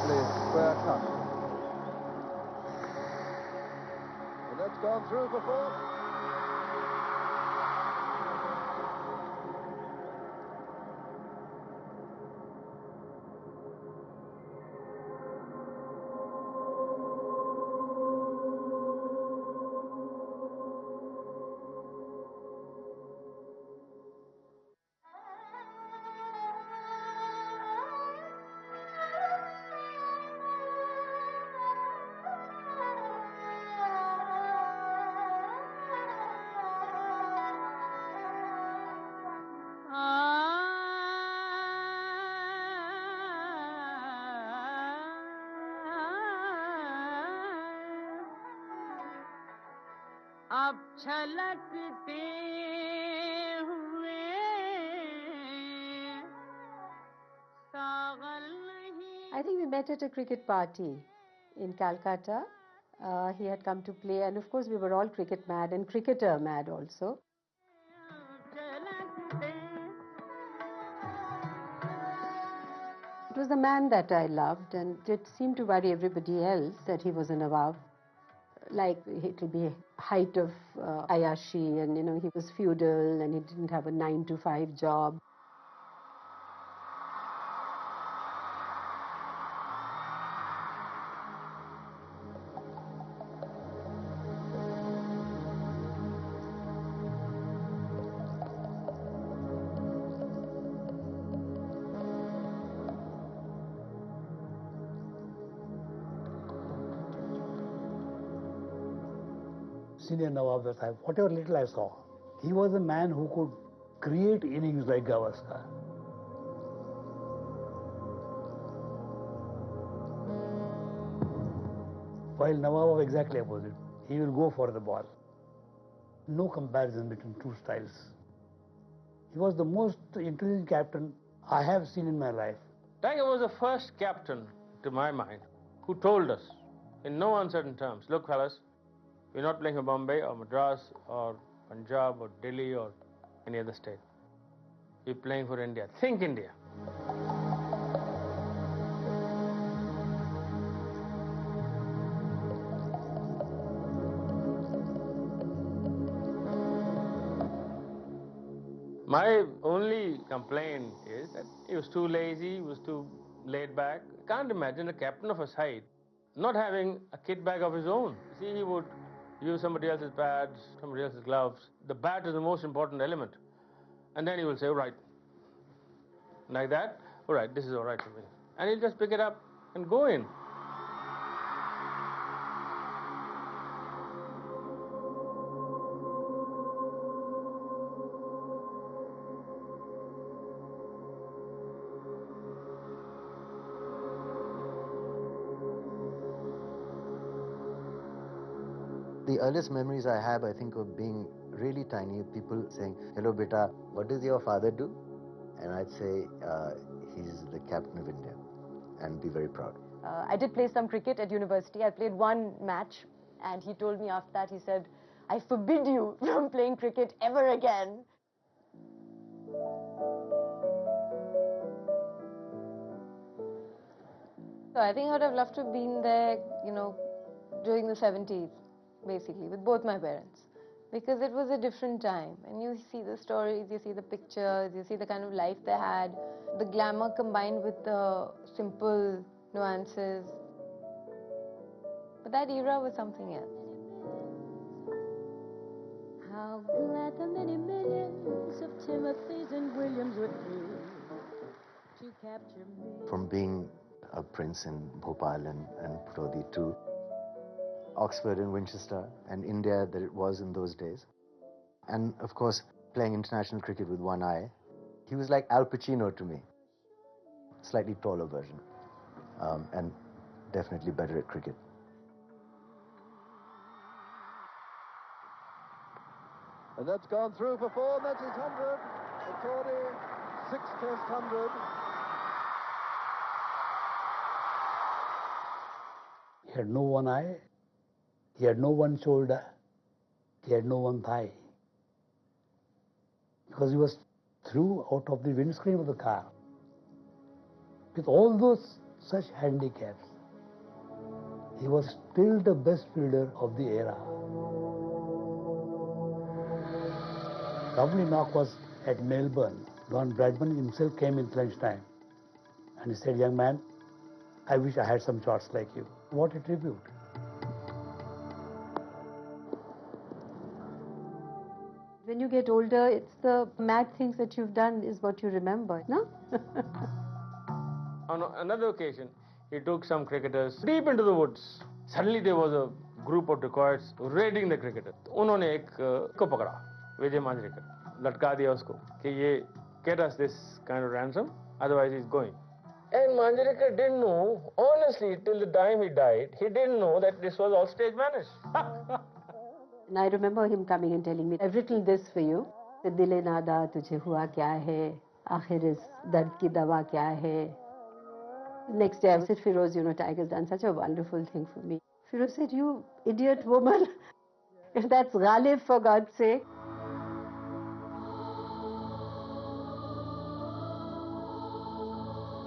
lovely square cut. And that's gone through for 4. अब छलकते हुए सागल नहीं. I think we met at a cricket party in Calcutta. He had come to play, and of course we were all cricket mad and cricketer mad also. It was the man that I loved, and it seemed to worry everybody else that he was in love. Like it will be height of Ayashi, and he was feudal and he didn't have a 9-to-5 job. Senior Nawab Sahib, whatever little I saw, he was a man who could create innings like Gavaskar. While Nawab was exactly opposite. He will go for the ball. No comparison between two styles. He was the most intelligent captain I have seen in my life. Tiger was the first captain, to my mind, who told us, in no uncertain terms, look fellas, we're not playing for Bombay or Madras or Punjab or Delhi or any other state. We're playing for India. Think India. My only complaint is that he was too lazy, he was too laid back. I can't imagine a captain of his height not having a kit bag of his own. See, he would use somebody else's pads, somebody else's gloves. The bat is the most important element. And then he will say, all right, like that, all right, this is all right for me. And he'll just pick it up and go in. The earliest memories I have, I think, of being really tiny, people saying, hello beta, what does your father do? And I'd say, he's the captain of India, and be very proud. I did play some cricket at university. I played one match, and he told me after that, he said, I forbid you from playing cricket ever again. So I think I would have loved to have been there, during the 70s, basically, with both my parents. Because it was a different time. And you see the stories, you see the pictures, you see the kind of life they had. The glamour combined with the simple nuances. But that era was something else. How glad the many millions of Timothys and Williams would be to capture me. From being a prince in Bhopal and Pataudi to Oxford and Winchester and India that it was in those days. And of course, playing international cricket with one eye. He was like Al Pacino to me. Slightly taller version. And definitely better at cricket. And that's gone through for 4, and that's his 100. Pataudi, 6th Test 100. He had no one eye. He had no one shoulder. He had no one thigh. Because he was through out of the windscreen of the car. With all those such handicaps. He was still the best fielder of the era. Lovely knock was at Melbourne. Don Bradman himself came in lunchtime and he said, "Young man, I wish I had some shots like you." What a tribute. When you get older, it's the mad things that you've done is what you remember, no? On another occasion, he took some cricketers deep into the woods. Suddenly there was a group of dacoits raiding the cricketers. उन्होंने एक को पकड़ा, विजय मांजरेकर, लटका दिया उसको कि ये get us this kind of ransom, otherwise he's going. And Manjrekar didn't know, honestly, till the time he died, he didn't know that this was all stage managed. And I remember him coming and telling me, "I've written this for you. Dile nada tujhe hua kya hai? Aakhir is dard ki dawa kya hai?" Next day I said, "Firoz, you know, Tiger's done such a wonderful thing for me." Firoz said, "You idiot woman." That's Ghalib, for God's sake.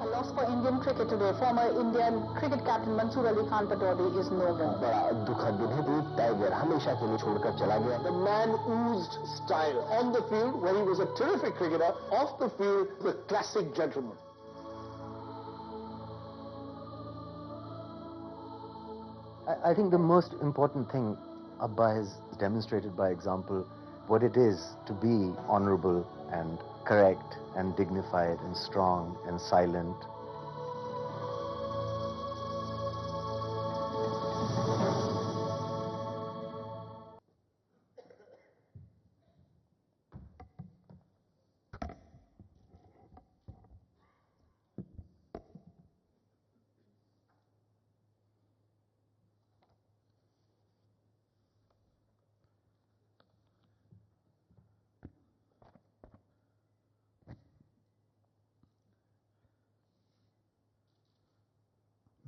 A loss for Indian cricket today. Former Indian cricket captain Mansoor Ali Khan Pataudi is no more. बड़ा दुखद दिन है। एक tiger हमेशा के लिए छोड़कर चला गया। The man oozed style on the field, where he was a terrific cricketer. Off the field, the classic gentleman. I think the most important thing Abba has demonstrated by example what it is to be honorable and correct and dignified and strong and silent.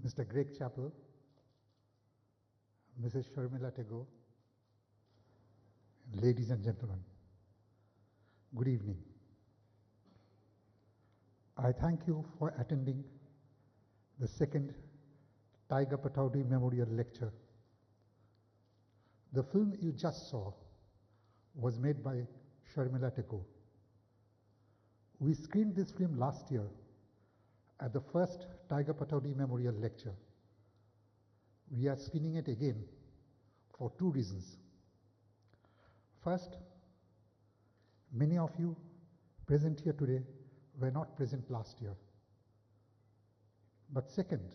Mr. Greig Chapel, Mrs. Sharmila Tagore, ladies and gentlemen, good evening. I thank you for attending the second Tiger Pataudi Memorial Lecture. The film you just saw was made by Sharmila Tagore. We screened this film last year at the first Tiger Pataudi Memorial Lecture. We are screening it again for two reasons. First, many of you present here today were not present last year. But second,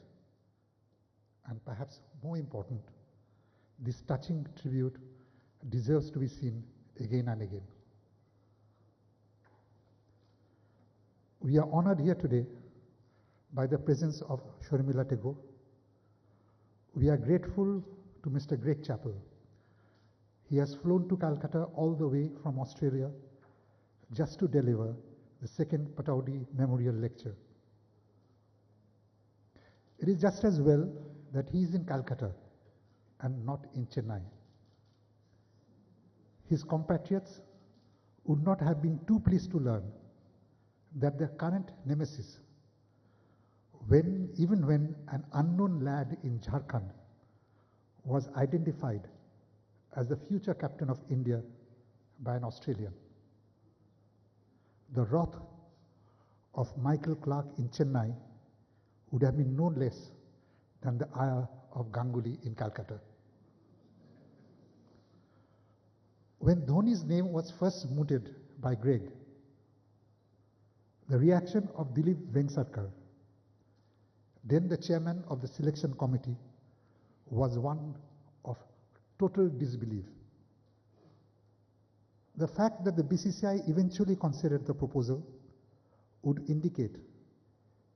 and perhaps more important, this touching tribute deserves to be seen again and again. We are honored here today by the presence of Sharmila Tagore. We are grateful to Mr. Greig Chapel. He has flown to Calcutta all the way from Australia just to deliver the second Pataudi Memorial Lecture. It is just as well that he is in Calcutta and not in Chennai. His compatriots would not have been too pleased to learn that their current nemesis, even when an unknown lad in Jharkhand was identified as the future captain of India by an Australian, the wrath of Michael Clarke in Chennai would have been no less than the ire of Ganguly in Calcutta. When Dhoni's name was first mooted by Greig, the reaction of Dilip Sarkar, then the chairman of the selection committee, was one of total disbelief. The fact that the BCCI eventually considered the proposal would indicate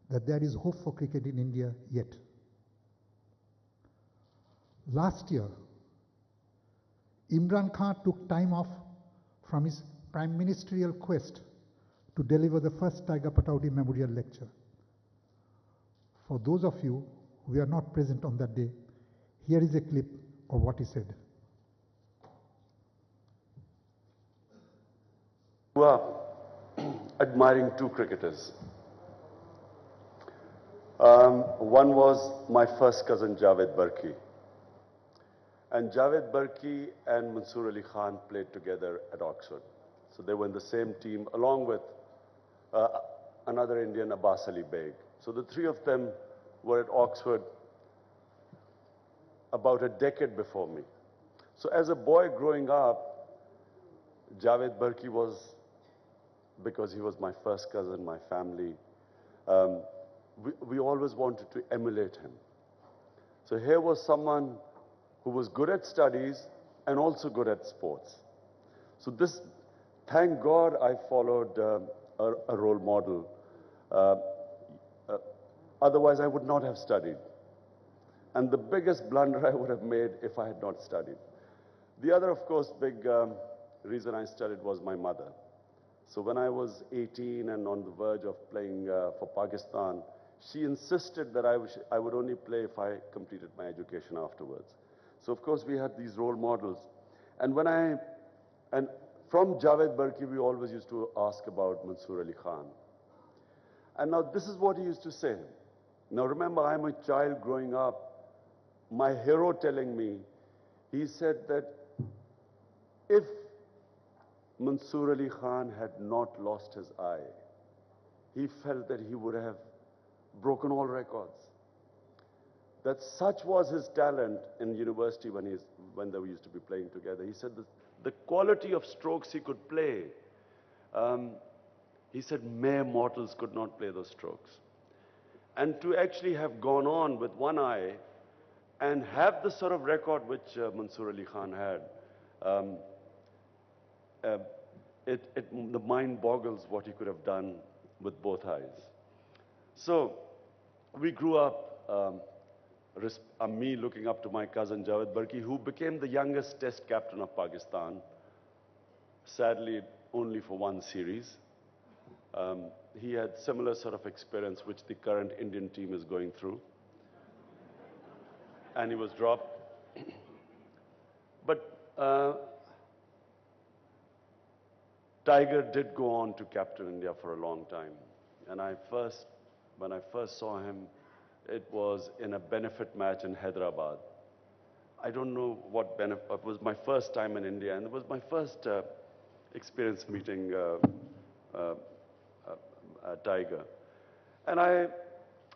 that there is hope for cricket in India yet. Last year, Imran Khan took time off from his prime ministerial quest to deliver the first Tiger Pataudi Memorial Lecture. For those of you who were not present on that day, here is a clip of what he said. You are admiring two cricketers. One was my first cousin Javed Barki. And Javed Barki and Mansoor Ali Khan played together at Oxford. So they were in the same team along with another Indian, Abbas Ali Beg. So the three of them were at Oxford about a decade before me. So as a boy growing up, Javed Barki was, because he was my first cousin, my family, we always wanted to emulate him. So here was someone who was good at studies and also good at sports. So this, thank God I followed a role model. Otherwise I would not have studied. And the biggest blunder I would have made if I had not studied. The other, of course, big reason I studied was my mother. So when I was 18 and on the verge of playing for Pakistan, she insisted that I would only play if I completed my education afterwards. So of course we had these role models. And from Javed Barki, we always used to ask about Mansoor Ali Khan. And now this is what he used to say. Now remember, I'm a child growing up. My hero telling me, he said that if Mansoor Ali Khan had not lost his eye, he felt that he would have broken all records. That such was his talent in university when they used to be playing together. He said the quality of strokes he could play, he said mere mortals could not play those strokes. And to actually have gone on with one eye and have the sort of record which Mansoor Ali Khan had, the mind boggles what he could have done with both eyes. So we grew up, me looking up to my cousin Javed Barki, who became the youngest test captain of Pakistan, sadly only for one series. He had similar sort of experience which the current Indian team is going through. And he was dropped. But Tiger did go on to captain India for a long time. And when I first saw him, it was in a benefit match in Hyderabad. I don't know what benefit, it was my first time in India, and it was my first experience meeting Tiger. And I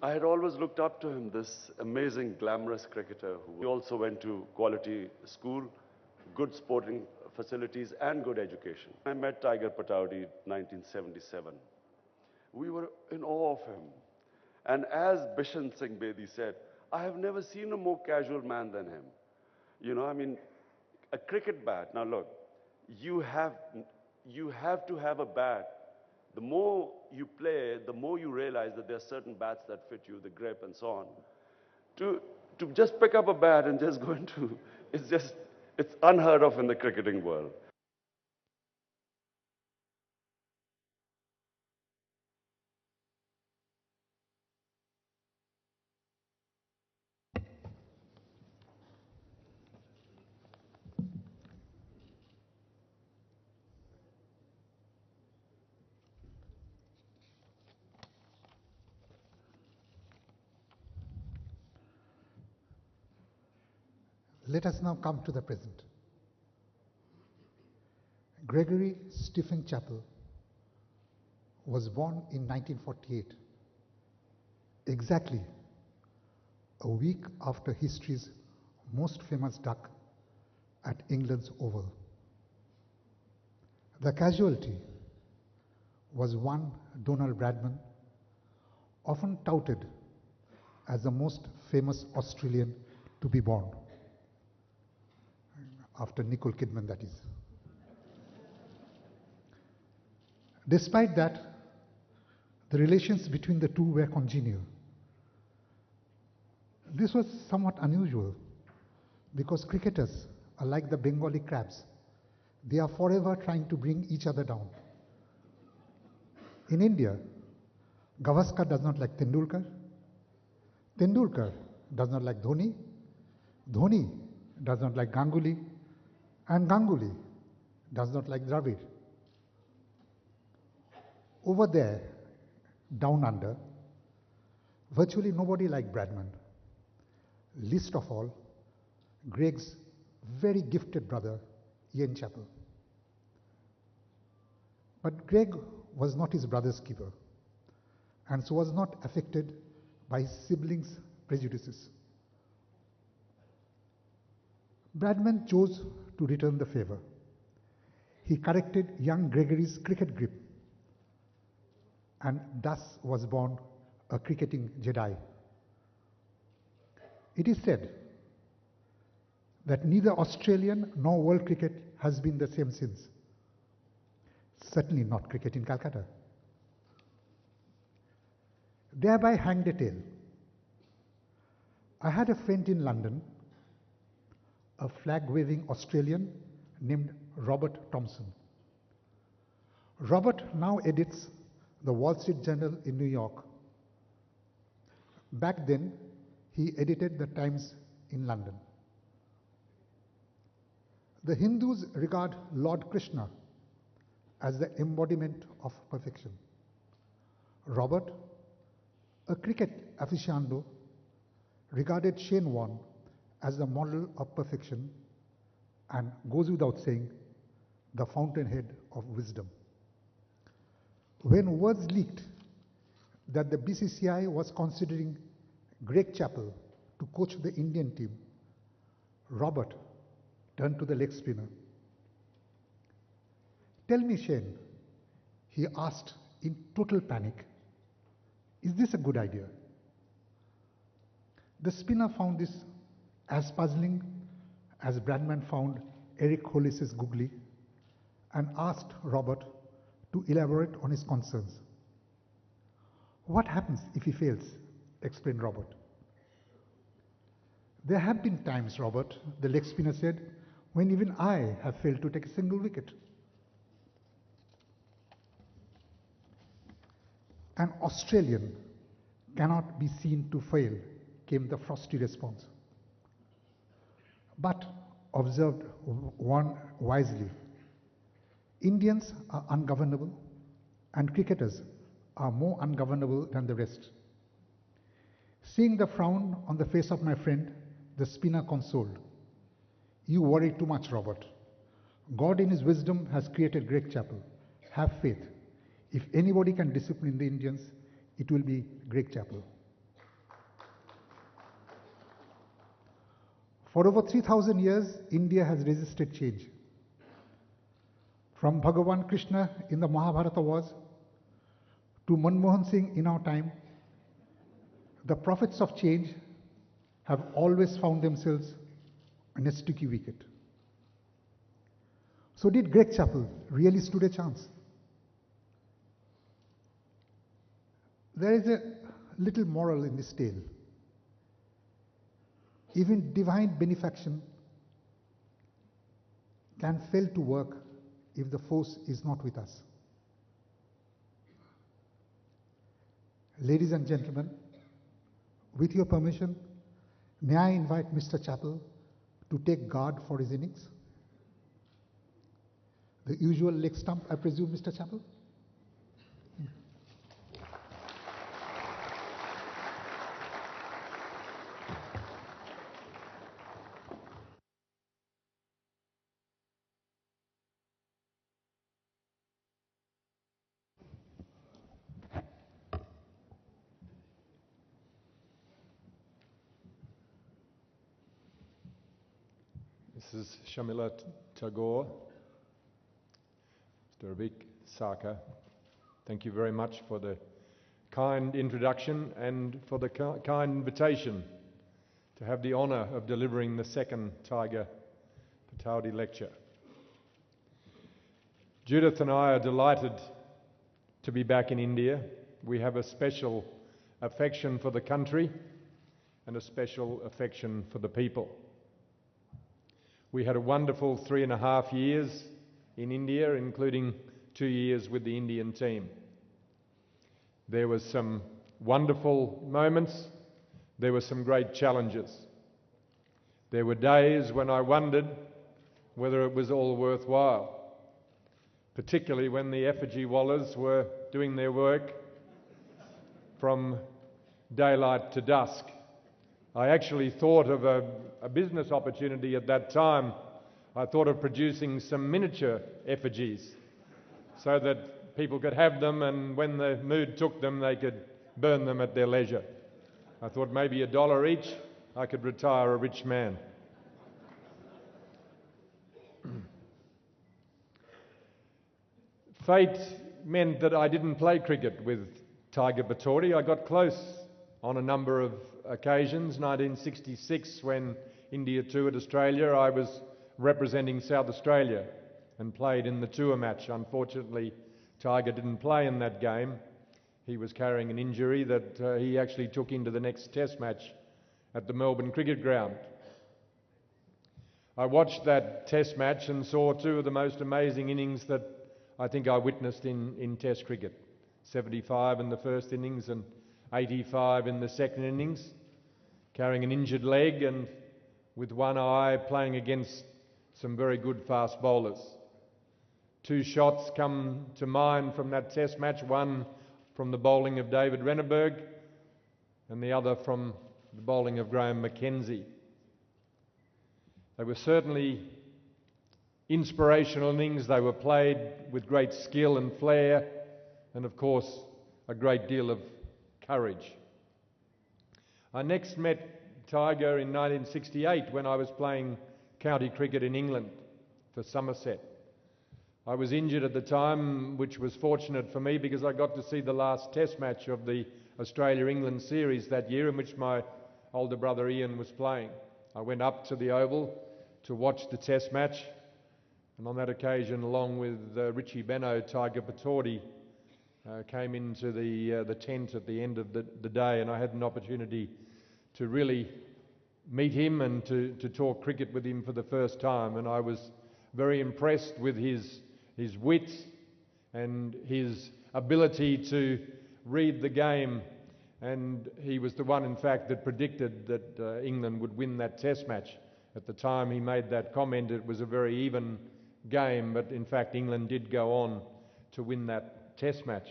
had always looked up to him, this amazing, glamorous cricketer who also went to quality school, good sporting facilities, and good education. I met Tiger Pataudi in 1977. We were in awe of him. And as Bishan Singh Bedi said, I have never seen a more casual man than him. You know, I mean, a cricket bat. Now look, you have to have a bat. The more you play, the more you realize that there are certain bats that fit you, the grip and so on. To just pick up a bat and just go into, it's unheard of in the cricketing world. Let us now come to the present. Gregory Stephen Chapel was born in 1948, exactly a week after history's most famous duck at England's Oval. The casualty was one Donald Bradman, often touted as the most famous Australian to be born, after Nicole Kidman, that is. Despite that, the relations between the two were congenial. This was somewhat unusual because cricketers are like the Bengali crabs. They are forever trying to bring each other down. In India, Gavaskar does not like Tendulkar. Tendulkar does not like Dhoni. Dhoni does not like Ganguly. And Ganguly does not like Dravid. Over there, down under, Virtually nobody liked Bradman, least of all Greig's very gifted brother, Ian Chappell. But Greig was not his brother's keeper, and so was not affected by his siblings' prejudices. Bradman chose to return the favor. He corrected young Gregory's cricket grip, and thus was born a cricketing Jedi. It is said that neither Australian nor world cricket has been the same since. Certainly not cricket in Calcutta. Thereby hanged a tale. I had a friend in London, a flag-waving Australian named Robert Thompson. Robert now edits the Wall Street Journal in New York. Back then, he edited the Times in London. The Hindus regard Lord Krishna as the embodiment of perfection. Robert, a cricket aficionado, regarded Shane Warne as the model of perfection and, goes without saying, the fountainhead of wisdom. When words leaked that the BCCI was considering Greig Chapel to coach the Indian team, Robert turned to the leg spinner. "Tell me, Shane," he asked in total panic, "is this a good idea?" The spinner found this as puzzling as Bradman found Eric Hollis's googly, and asked Robert to elaborate on his concerns. "What happens if he fails?" explained Robert. "There have been times, Robert," the leg spinner said, "when even I have failed to take a single wicket." "An Australian cannot be seen to fail," came the frosty response. "But," observed one wisely, "Indians are ungovernable, and cricketers are more ungovernable than the rest." Seeing the frown on the face of my friend, the spinner consoled. "You worry too much, Robert. God in his wisdom has created Greig Chapel. Have faith. If anybody can discipline the Indians, it will be Greig Chapel." For over 3,000 years, India has resisted change. From Bhagavan Krishna in the Mahabharata wars to Manmohan Singh in our time, the prophets of change have always found themselves on a sticky wicket. So did Greig Chapel really stood a chance? There is a little moral in this tale. Even divine benefaction can fail to work if the force is not with us. Ladies and gentlemen, with your permission, may I invite Mr. Chappell to take guard for his innings? The usual leg stump, I presume, Mr. Chappell? Mrs. Shamila Tagore, Mr. Aveek Sarkar, thank you very much for the kind introduction and for the kind invitation to have the honour of delivering the second Tiger Pataudi lecture. Judith and I are delighted to be back in India. We have a special affection for the country and a special affection for the people. We had a wonderful 3.5 years in India, including 2 years with the Indian team. There were some wonderful moments. There were some great challenges. There were days when I wondered whether it was all worthwhile, particularly when the effigy wallahs were doing their work from daylight to dusk. I actually thought of a business opportunity at that time. I thought of producing some miniature effigies so that people could have them, and when the mood took them, they could burn them at their leisure. I thought maybe $1 each, I could retire a rich man. Fate meant that I didn't play cricket with Tiger Pataudi. I got close on a number of occasions. 1966, when India toured Australia, I was representing South Australia and played in the tour match. Unfortunately, Tiger didn't play in that game. He was carrying an injury that he actually took into the next Test match at the Melbourne Cricket Ground. I watched that Test match and saw two of the most amazing innings that I think I witnessed in Test cricket. 75 in the first innings and 85 in the second innings, carrying an injured leg and with one eye playing against some very good fast bowlers. Two shots come to mind from that Test match, one from the bowling of David Renneberg and the other from the bowling of Graham Mackenzie. They were certainly inspirational innings. They were played with great skill and flair and, of course, a great deal of courage. I next met Tiger in 1968 when I was playing county cricket in England for Somerset. I was injured at the time, which was fortunate for me because I got to see the last Test match of the Australia-England series that year, in which my older brother Ian was playing. I went up to the Oval to watch the Test match, and on that occasion, along with Richie Benaud, Tiger Pataudi came into the tent at the end of the day, and I had an opportunity to really meet him and to talk cricket with him for the first time. And I was very impressed with his wit and his ability to read the game. And he was the one, in fact, that predicted that England would win that Test match. At the time he made that comment, it was a very even game, but in fact England did go on to win that Test match.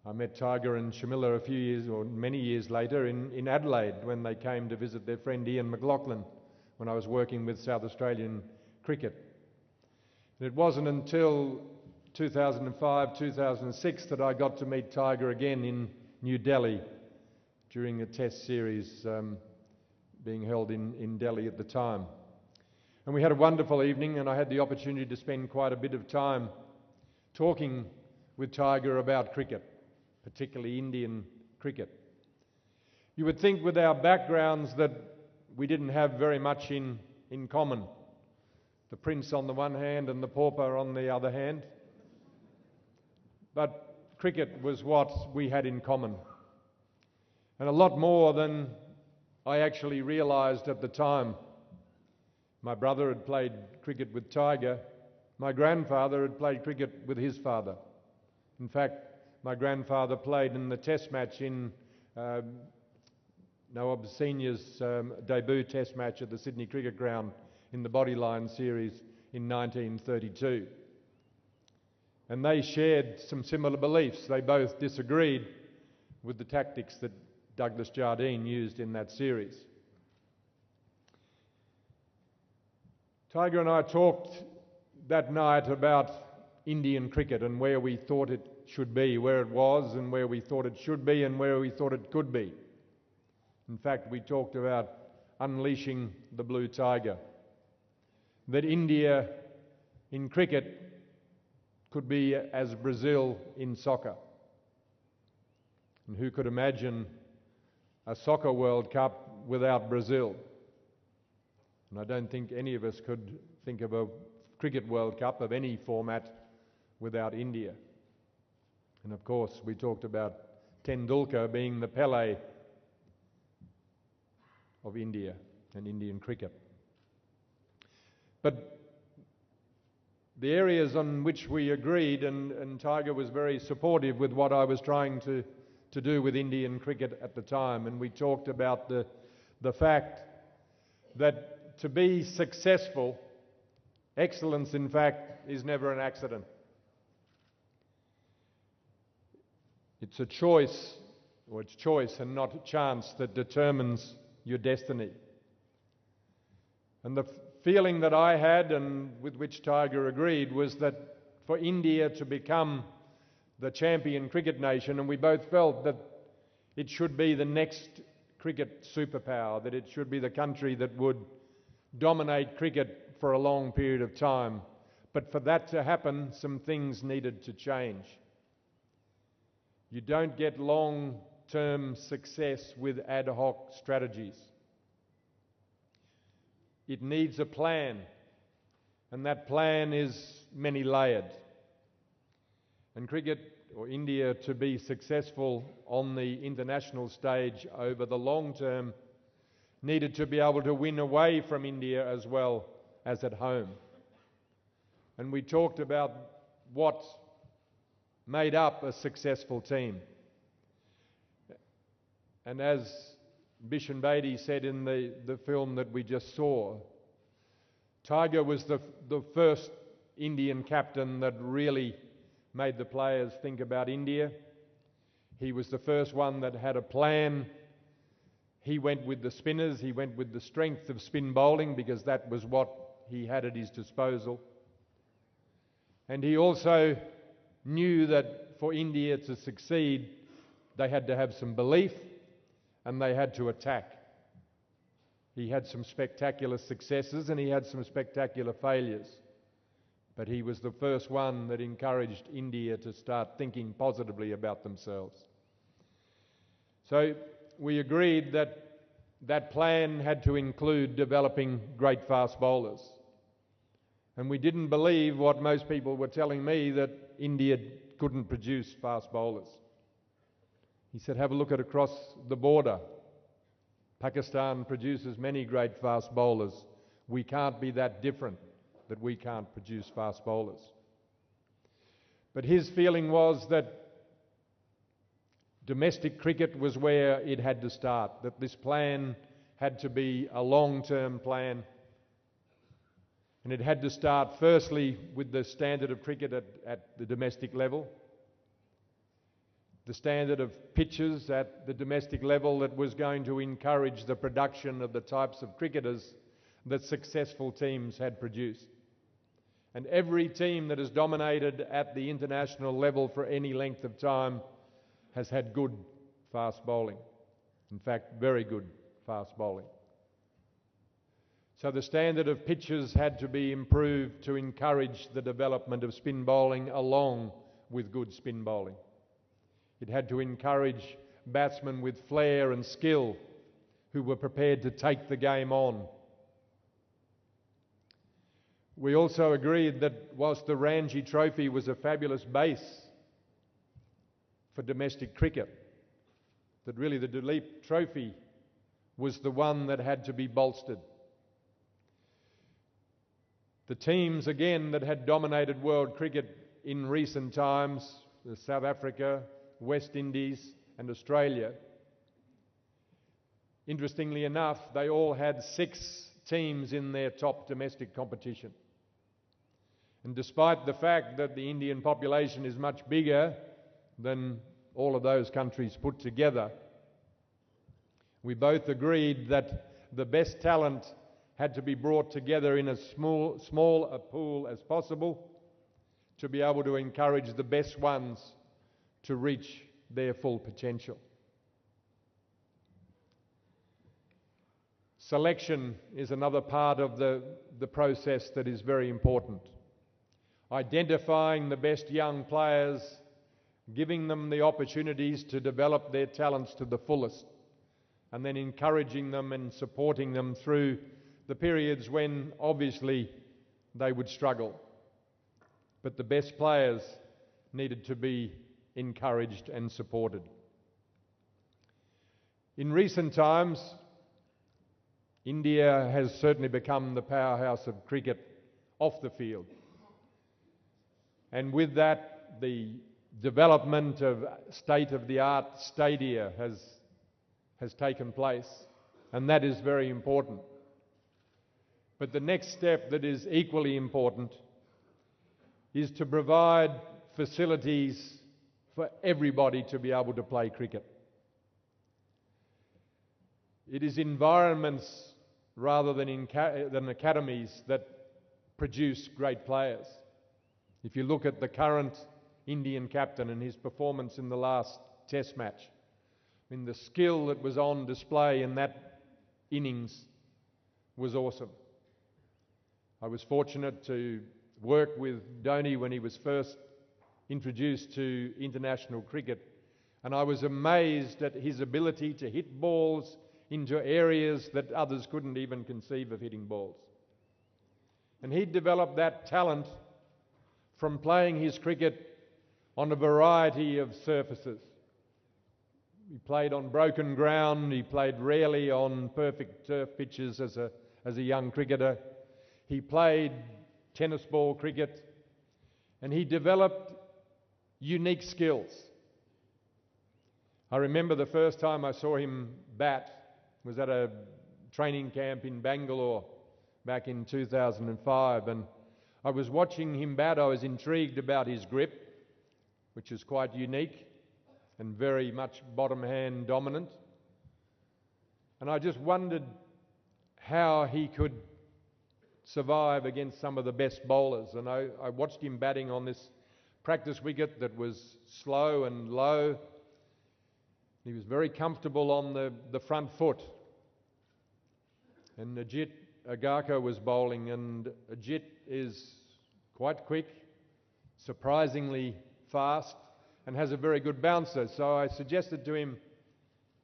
I met Tiger and Shamila a few years, or many years later, in Adelaide when they came to visit their friend Ian McLaughlin when I was working with South Australian cricket. And it wasn't until 2005, 2006 that I got to meet Tiger again in New Delhi during a Test series being held in Delhi at the time. And we had a wonderful evening, and I had the opportunity to spend quite a bit of time talking with Tiger about cricket, particularly Indian cricket. You would think with our backgrounds that we didn't have very much in common. The prince on the one hand and the pauper on the other hand. But cricket was what we had in common. And a lot more than I actually realised at the time. My brother had played cricket with Tiger. My grandfather had played cricket with his father. In fact, my grandfather played in the Test match in Nawab Senior's debut Test match at the Sydney Cricket Ground in the Bodyline series in 1932. And they shared some similar beliefs. They both disagreed with the tactics that Douglas Jardine used in that series. Tiger and I talked that night about Indian cricket and where we thought it should be, where it was and where we thought it should be and where we thought it could be. In fact, we talked about unleashing the blue tiger, that India in cricket could be as Brazil in soccer. And who could imagine a soccer World Cup without Brazil? And I don't think any of us could think of a cricket World Cup of any format without India. And of course, we talked about Tendulkar being the Pele of India and Indian cricket. But the areas on which we agreed, and Tiger was very supportive with what I was trying to do with Indian cricket at the time, and we talked about the fact that to be successful, excellence in fact is never an accident. It's a choice or it's choice and not chance that determines your destiny. And the feeling that I had, and with which Tiger agreed, was that for India to become the champion cricket nation, and we both felt that it should be the next cricket superpower, that it should be the country that would dominate cricket for a long period of time. But for that to happen, some things needed to change. You don't get long-term success with ad hoc strategies. It needs a plan, and that plan is many-layered. And cricket, or India, to be successful on the international stage over the long term, needed to be able to win away from India as well as at home. And we talked about what made up a successful team. And as Bishan Bedi said in the film that we just saw, Tiger was the first Indian captain that really made the players think about India. He was the first one that had a plan. He went with the spinners, he went with the strength of spin bowling because that was what he had at his disposal. And he also knew that for India to succeed, they had to have some belief and they had to attack. He had some spectacular successes and he had some spectacular failures. But he was the first one that encouraged India to start thinking positively about themselves. So we agreed that that plan had to include developing great fast bowlers. And we didn't believe what most people were telling me, that India couldn't produce fast bowlers. He said, have a look at across the border. Pakistan produces many great fast bowlers. We can't be that different that we can't produce fast bowlers. But his feeling was that domestic cricket was where it had to start, that this plan had to be a long-term plan. And it had to start firstly with the standard of cricket at the domestic level, the standard of pitches at the domestic level that was going to encourage the production of the types of cricketers that successful teams had produced. And every team that has dominated at the international level for any length of time has had good fast bowling. In fact, very good fast bowling. So the standard of pitches had to be improved to encourage the development of spin bowling along with good spin bowling. It had to encourage batsmen with flair and skill who were prepared to take the game on. We also agreed that whilst the Ranji Trophy was a fabulous base for domestic cricket, that really the Duleep Trophy was the one that had to be bolstered. The teams, again, that had dominated world cricket in recent times, South Africa, West Indies and Australia, interestingly enough, they all had 6 teams in their top domestic competition. And despite the fact that the Indian population is much bigger than all of those countries put together, we both agreed that the best talent had to be brought together in as small a pool as possible to be able to encourage the best ones to reach their full potential. Selection is another part of the process that is very important. Identifying the best young players, giving them the opportunities to develop their talents to the fullest, and then encouraging them and supporting them through the periods when obviously they would struggle. But the best players needed to be encouraged and supported. In recent times, India has certainly become the powerhouse of cricket off the field. And with that, the development of state-of-the-art stadia has taken place, and that is very important. But the next step that is equally important is to provide facilities for everybody to be able to play cricket. It is environments rather than academies that produce great players. If you look at the current Indian captain and his performance in the last Test match, I mean, the skill that was on display in that innings was awesome. I was fortunate to work with Dhoni when he was first introduced to international cricket, and I was amazed at his ability to hit balls into areas that others couldn't even conceive of hitting balls. And he developed that talent from playing his cricket on a variety of surfaces. He played on broken ground, he played rarely on perfect turf pitches as a young cricketer. He played tennis ball cricket, and he developed unique skills. I remember the first time I saw him bat was at a training camp in Bangalore back in 2005, and I was watching him bat. I was intrigued about his grip, which is quite unique and very much bottom hand dominant. And I just wondered how he could survive against some of the best bowlers. And I watched him batting on this practice wicket that was slow and low. He was very comfortable on the front foot. And Ajit Agarkar was bowling, and Ajit is quite quick, surprisingly fast, and has a very good bouncer. So I suggested to him,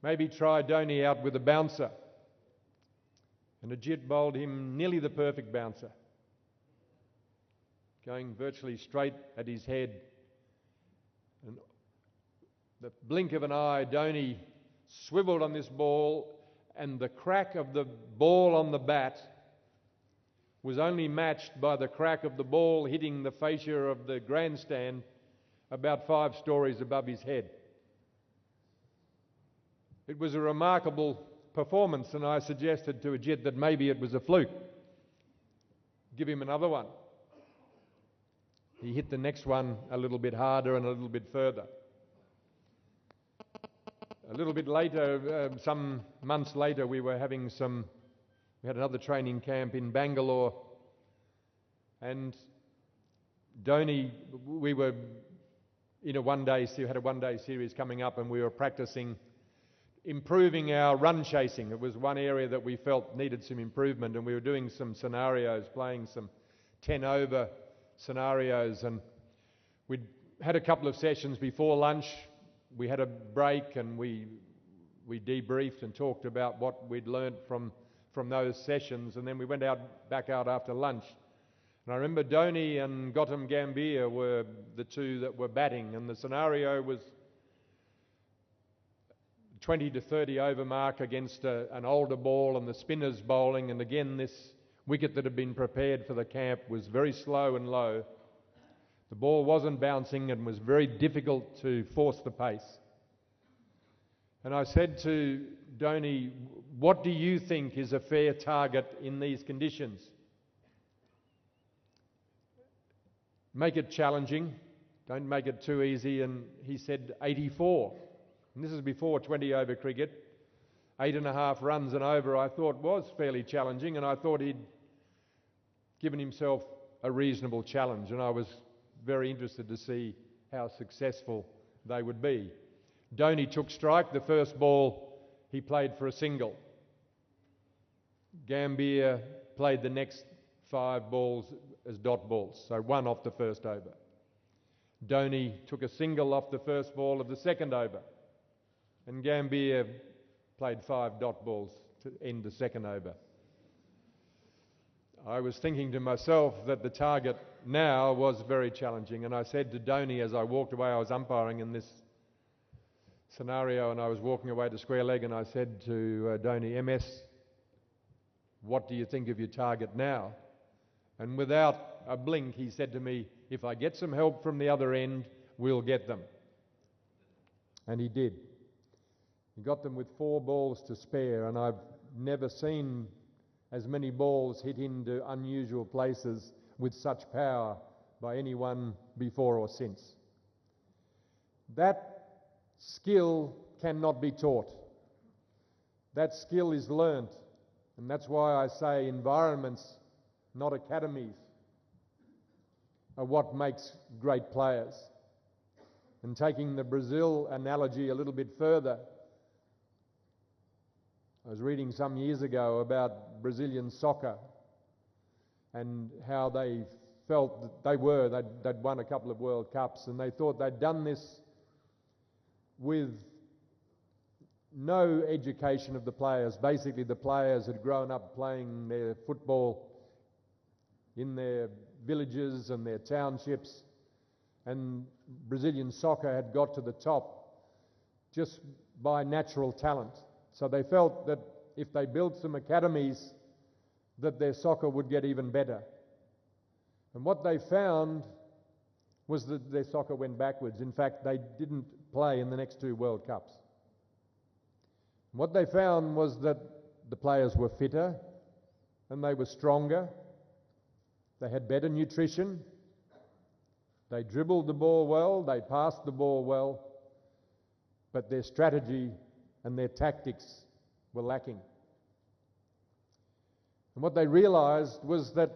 maybe try Dhoni out with a bouncer. And Ajit bowled him nearly the perfect bouncer, going virtually straight at his head. And the blink of an eye, Dhoni swiveled on this ball, and the crack of the ball on the bat was only matched by the crack of the ball hitting the fascia of the grandstand about 5 stories above his head. It was a remarkable performance, and I suggested to Ajit that maybe it was a fluke. Give him another one. He hit the next one a little bit harder and a little bit further. A little bit later, some months later, we had another training camp in Bangalore, and Dhoni, we were in had a one-day series coming up, and we were practicing improving our run chasing. It was one area that we felt needed some improvement, and we were doing some scenarios, playing some 10-over scenarios, and we'd had a couple of sessions before lunch. We had a break, and we debriefed and talked about what we'd learnt from those sessions, and then we went back out after lunch. And I remember Dhoni and Gautam Gambhir were the two that were batting, and the scenario was 20 to 30 over mark against an older ball and the spinners bowling, and again this wicket that had been prepared for the camp was very slow and low. The ball wasn't bouncing and was very difficult to force the pace. And I said to Dhoni, what do you think is a fair target in these conditions? Make it challenging, don't make it too easy. And he said 84. And this is before 20-over cricket. 8.5 runs and over I thought was fairly challenging, and I thought he'd given himself a reasonable challenge, and I was very interested to see how successful they would be. Dhoni took strike. The first ball he played for a single. Gambhir played the next 5 balls as dot balls, so 1 off the first over. Dhoni took a single off the first ball of the second over, and Gambhir played 5 dot balls to end the second over. I was thinking to myself that the target now was very challenging, and I said to Dhoni as I walked away, I was umpiring in this scenario, and I was walking away to square leg, and I said to Dhoni, MS, what do you think of your target now? And without a blink, he said to me, if I get some help from the other end, we'll get them. And he did. He got them with 4 balls to spare, and I've never seen as many balls hit into unusual places with such power by anyone before or since. That skill cannot be taught. That skill is learnt, and that's why I say environments, not academies, are what makes great players. And taking the Brazil analogy a little bit further, I was reading some years ago about Brazilian soccer and how they felt that they'd won a couple of World Cups, and they thought they'd done this with no education of the players. Basically, the players had grown up playing their football in their villages and their townships, and Brazilian soccer had got to the top just by natural talent. So they felt that if they built some academies, that their soccer would get even better. And what they found was that their soccer went backwards. In fact, they didn't play in the next 2 World Cups. What they found was that the players were fitter and they were stronger. They had better nutrition. They dribbled the ball well, they passed the ball well, but their strategy and their tactics were lacking. And what they realised was that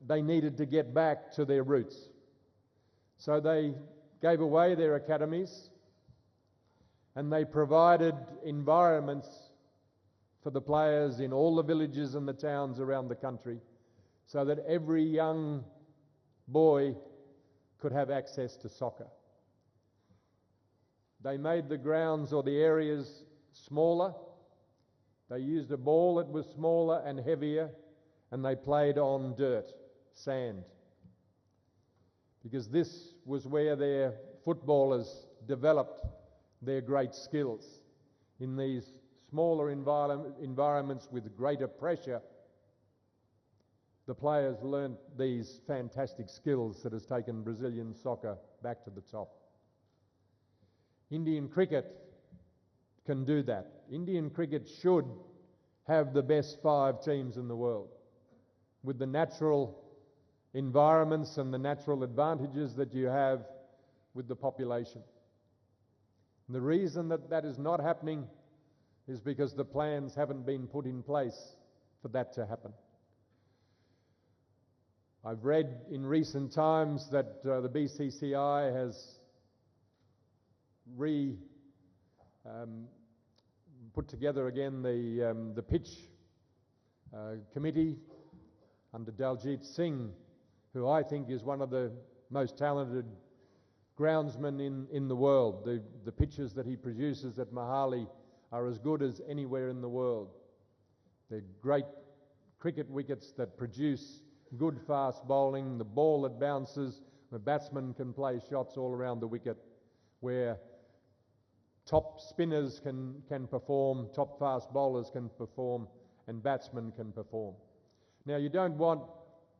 they needed to get back to their roots. So they gave away their academies and they provided environments for the players in all the villages and the towns around the country so that every young boy could have access to soccer. They made the grounds or the areas smaller. They used a ball that was smaller and heavier, and they played on dirt, sand, because this was where their footballers developed their great skills. In these smaller environments with greater pressure, the players learnt these fantastic skills that has taken Brazilian soccer back to the top. Indian cricket can do that. Indian cricket should have the best 5 teams in the world, with the natural environments and the natural advantages that you have with the population. And the reason that that is not happening is because the plans haven't been put in place for that to happen. I've read in recent times that the BCCI has put together again the pitch committee under Daljit Singh, who I think is one of the most talented groundsmen in the world. The pitches that he produces at Mohali are as good as anywhere in the world. They're great cricket wickets that produce good fast bowling, the ball that bounces, the batsman can play shots all around the wicket, where top spinners can perform, top fast bowlers can perform, and batsmen can perform. Now, you don't want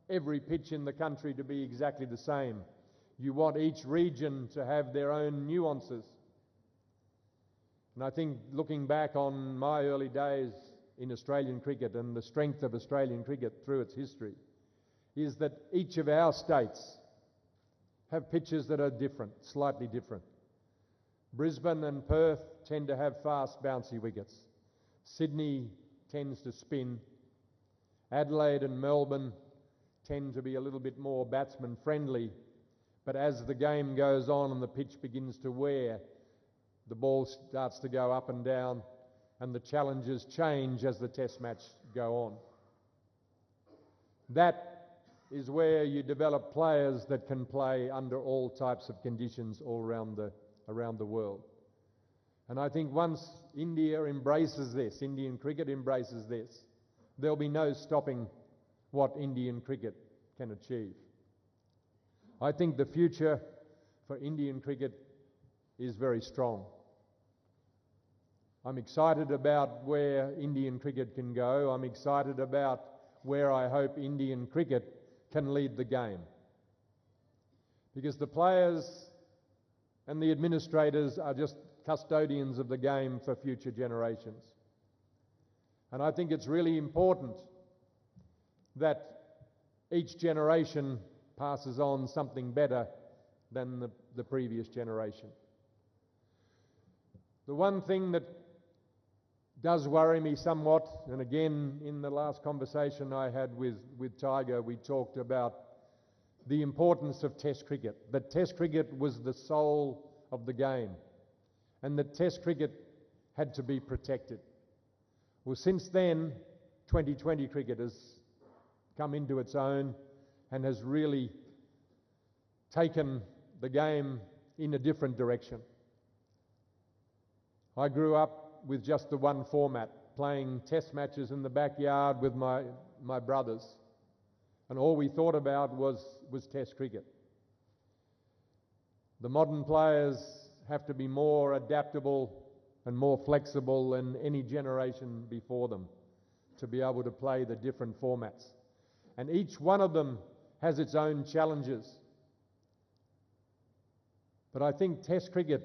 every pitch in the country to be exactly the same. You want each region to have their own nuances. And I think looking back on my early days in Australian cricket and the strength of Australian cricket through its history is that each of our states have pitches that are different, slightly different. Brisbane and Perth tend to have fast, bouncy wickets. Sydney tends to spin. Adelaide and Melbourne tend to be a little bit more batsman friendly, but as the game goes on and the pitch begins to wear, the ball starts to go up and down and the challenges change as the test match go on. That is where you develop players that can play under all types of conditions all around the world. And I think once India embraces this, Indian cricket embraces this, there'll be no stopping what Indian cricket can achieve. I think the future for Indian cricket is very strong. I'm excited about where Indian cricket can go. I'm excited about where I hope Indian cricket can lead the game. Because the players and the administrators are just custodians of the game for future generations. And I think it's really important that each generation passes on something better than the previous generation. The one thing that does worry me somewhat, and again, in the last conversation I had with Tiger, we talked about the importance of Test cricket, that Test cricket was the soul of the game, and that Test cricket had to be protected. Well, since then, 2020 cricket has come into its own and has really taken the game in a different direction. I grew up with just the one format, playing test matches in the backyard with my brothers, and all we thought about was Test cricket. The modern players have to be more adaptable and more flexible than any generation before them to be able to play the different formats. And each one of them has its own challenges. But I think Test cricket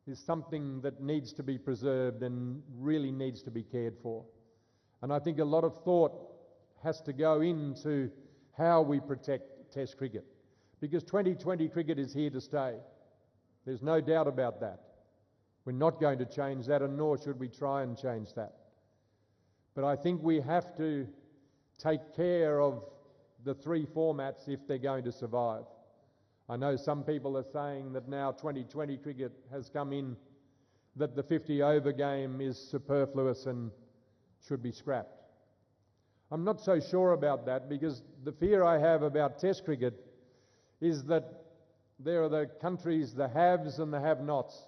is something that needs to be preserved and really needs to be cared for. And I think a lot of thought has to go into how we protect Test cricket, because 2020 cricket is here to stay. There's no doubt about that. We're not going to change that, and nor should we try and change that. But I think we have to take care of the three formats if they're going to survive. I know some people are saying that now 2020 cricket has come in, that the 50-over game is superfluous and should be scrapped. I'm not so sure about that, because the fear I have about Test cricket is that there are the countries, the haves and the have-nots.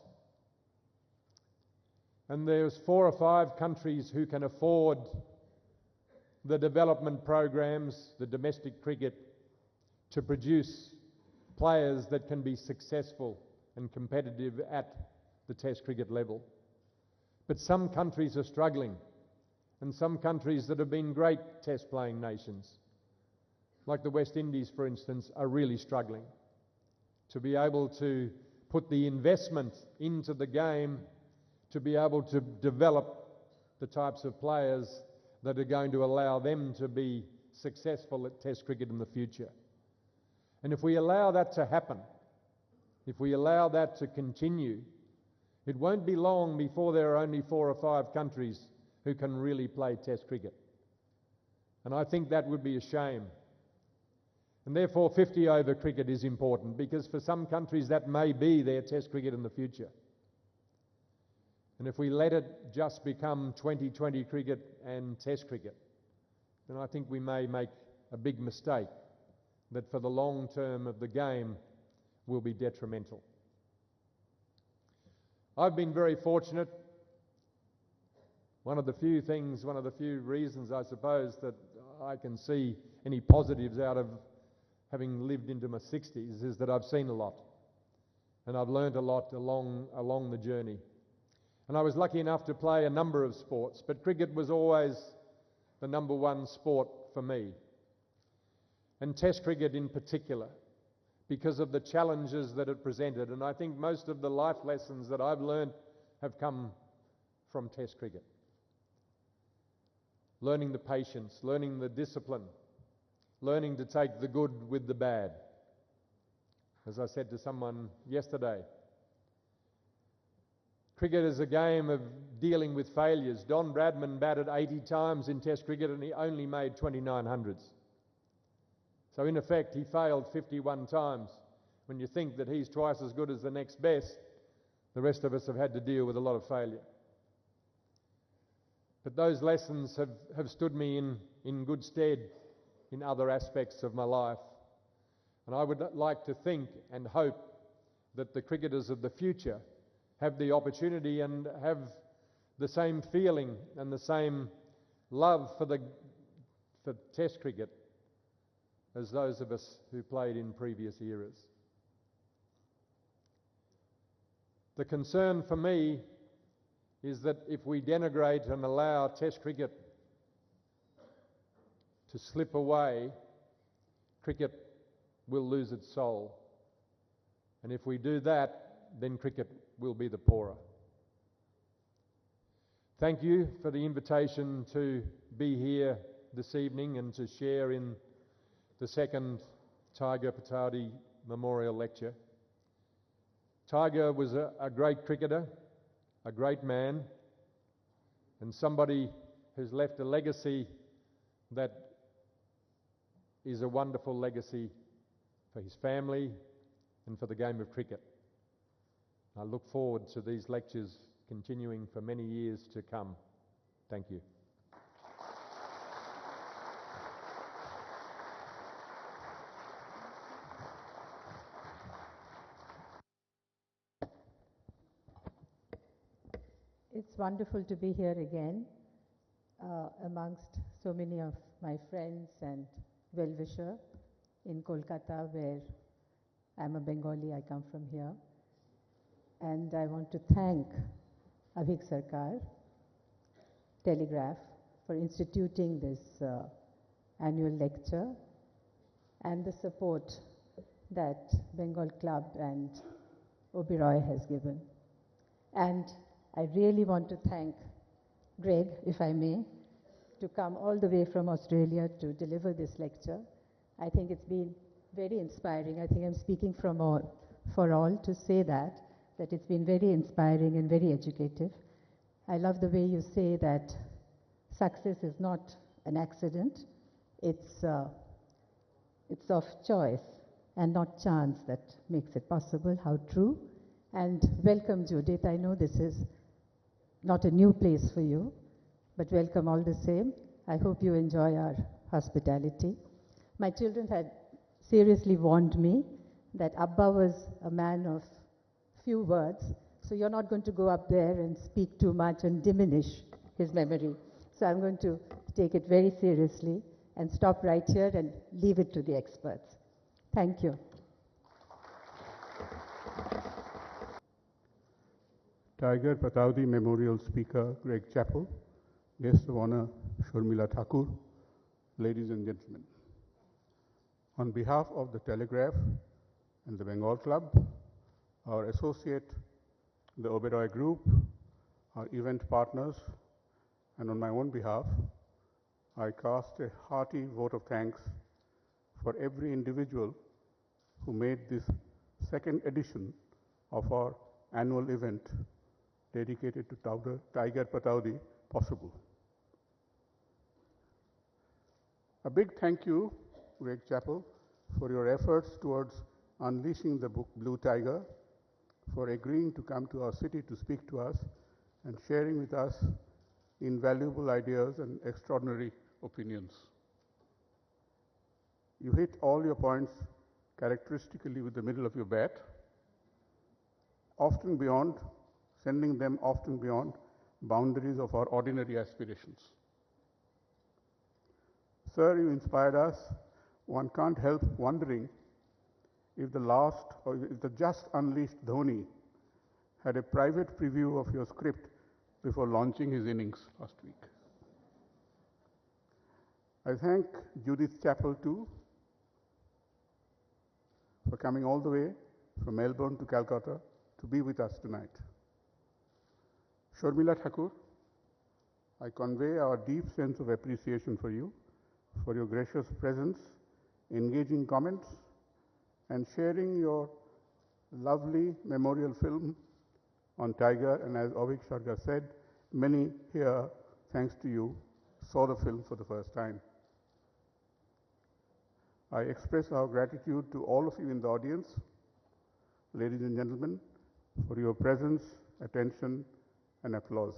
And there's 4 or 5 countries who can afford the development programs, the domestic cricket, to produce players that can be successful and competitive at the Test cricket level. But some countries are struggling, and some countries that have been great Test playing nations, like the West Indies for instance, are really struggling to be able to put the investment into the game to be able to develop the types of players that are going to allow them to be successful at Test cricket in the future. And if we allow that to happen, if we allow that to continue, it won't be long before there are only 4 or 5 countries who can really play Test cricket. And I think that would be a shame. And therefore 50-over cricket is important, because for some countries that may be their Test cricket in the future. And if we let it just become 2020 cricket and Test cricket, then I think we may make a big mistake that for the long term of the game will be detrimental. I've been very fortunate. One of the few reasons I suppose that I can see any positives out of having lived into my 60s is that I've seen a lot, and I've learned a lot along the journey. And I was lucky enough to play a number of sports, but cricket was always the number one sport for me. And Test cricket in particular, because of the challenges that it presented. And I think most of the life lessons that I've learned have come from Test cricket. Learning the patience, learning the discipline, learning to take the good with the bad. As I said to someone yesterday, cricket is a game of dealing with failures. Don Bradman batted 80 times in Test cricket and he only made 2900s. So in effect, he failed 51 times. When you think that he's twice as good as the next best, the rest of us have had to deal with a lot of failure. But those lessons have stood me in good stead in other aspects of my life. And I would like to think and hope that the cricketers of the future have the opportunity and have the same feeling and the same love for Test cricket as those of us who played in previous eras. The concern for me is that if we denigrate and allow Test cricket to slip away, cricket will lose its soul. And if we do that, then cricket will be the poorer. Thank you for the invitation to be here this evening and to share in the second Tiger Pataudi Memorial Lecture. Tiger was a great cricketer, a great man, and somebody who's left a legacy that is a wonderful legacy for his family and for the game of cricket. I look forward to these lectures continuing for many years to come. Thank you. It's wonderful to be here again amongst so many of my friends and well-wisher in Kolkata, where I'm a Bengali, I come from here. And I want to thank Aveek Sarkar, Telegraph, for instituting this annual lecture and the support that Bengal Club and Oberoi has given. And I really want to thank Greig, if I may, to come all the way from Australia to deliver this lecture. I think it's been very inspiring. I think I'm speaking for all to say that it's been very inspiring and very educative. I love the way you say that success is not an accident. It's of choice and not chance that makes it possible. How true. And welcome, Judith. I know this is not a new place for you, but welcome all the same. I hope you enjoy our hospitality. My children had seriously warned me that Abba was a man of few words, so you're not going to go up there and speak too much and diminish his memory. So I'm going to take it very seriously and stop right here and leave it to the experts. Thank you. Tiger Pataudi Memorial Speaker Greig Chapel, Guest of Honor Sharmila Thakur, ladies and gentlemen. On behalf of the Telegraph and the Bengal Club, our associate, the Oberoi Group, our event partners, and on my own behalf, I cast a hearty vote of thanks for every individual who made this second edition of our annual event dedicated to Tiger Pataudi possible. A big thank you, Greig Chapel, for your efforts towards unleashing the book Blue Tiger, for agreeing to come to our city to speak to us and sharing with us invaluable ideas and extraordinary opinions. You hit all your points characteristically with the middle of your bat, sending them often beyond boundaries of our ordinary aspirations. Sir, you inspired us. One can't help wondering if the just unleashed Dhoni had a private preview of your script before launching his innings last week. I thank Judith Chapel too for coming all the way from Melbourne to Calcutta to be with us tonight. Sharmila Thakur, I convey our deep sense of appreciation for you, for your gracious presence, engaging comments, and sharing your lovely memorial film on Tiger. And as Aveek Sarkar said, many here, thanks to you, saw the film for the first time. I express our gratitude to all of you in the audience, ladies and gentlemen, for your presence, attention, and applause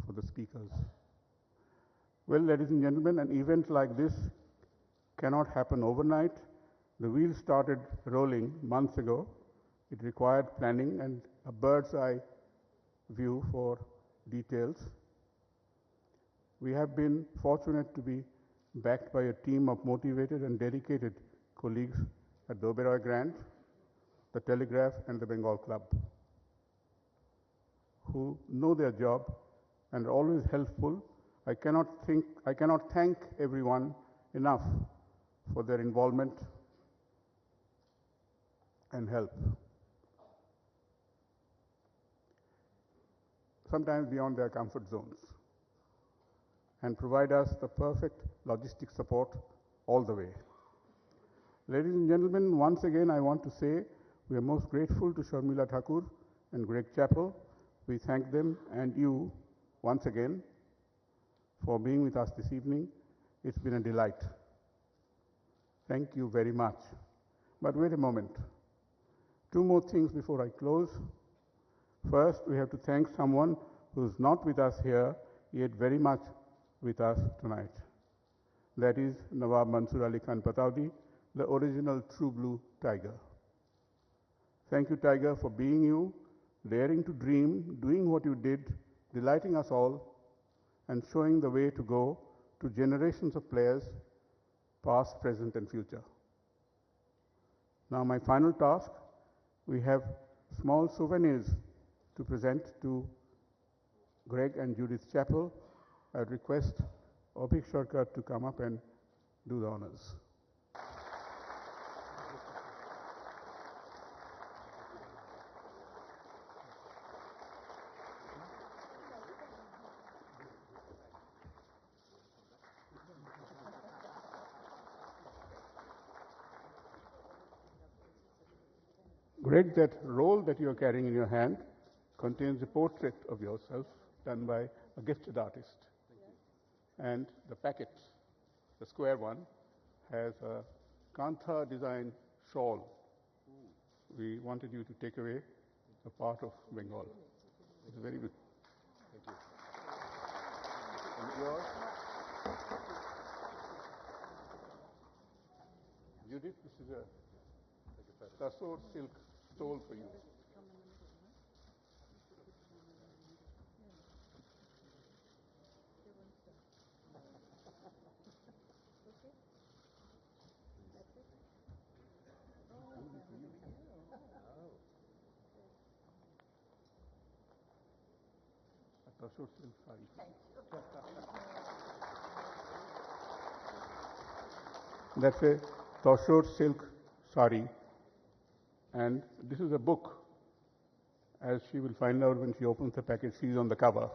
for the speakers. Well, ladies and gentlemen, an event like this cannot happen overnight. The wheels started rolling months ago. It required planning and a bird's eye view for details. We have been fortunate to be backed by a team of motivated and dedicated colleagues at the Oberoi Grant, the Telegraph, and the Bengal Club, who know their job and are always helpful. I cannot thank everyone enough for their involvement and help, sometimes beyond their comfort zones, and provide us the perfect logistic support all the way. Ladies and gentlemen, once again I want to say we are most grateful to Sharmila Thakur and Greig Chapel. We thank them and you once again for being with us this evening. It's been a delight. Thank you very much. But wait a moment. Two more things before I close. First, we have to thank someone who's not with us here, yet very much with us tonight. That is Nawab Mansoor Ali Khan Pataudi, the original True Blue Tiger. Thank you, Tiger, for being you, daring to dream, doing what you did, delighting us all, and showing the way to go to generations of players, past, present, and future. Now, my final task, we have small souvenirs to present to Greig and Judith Chapel. I'd request Aveek Sarkar to come up and do the honors. Greig, that roll that you're carrying in your hand contains a portrait of yourself done by a gifted artist. And the packet, the square one, has a Kantha design shawl. We wanted you to take away a part of Bengal. It's very good. Thank you. And yours? Judith, this is a Tasor silk stole for you. Tasor silk sari. That's a Tasor silk sari. And this is a book. As she will find out when she opens the packet, she's on the cover.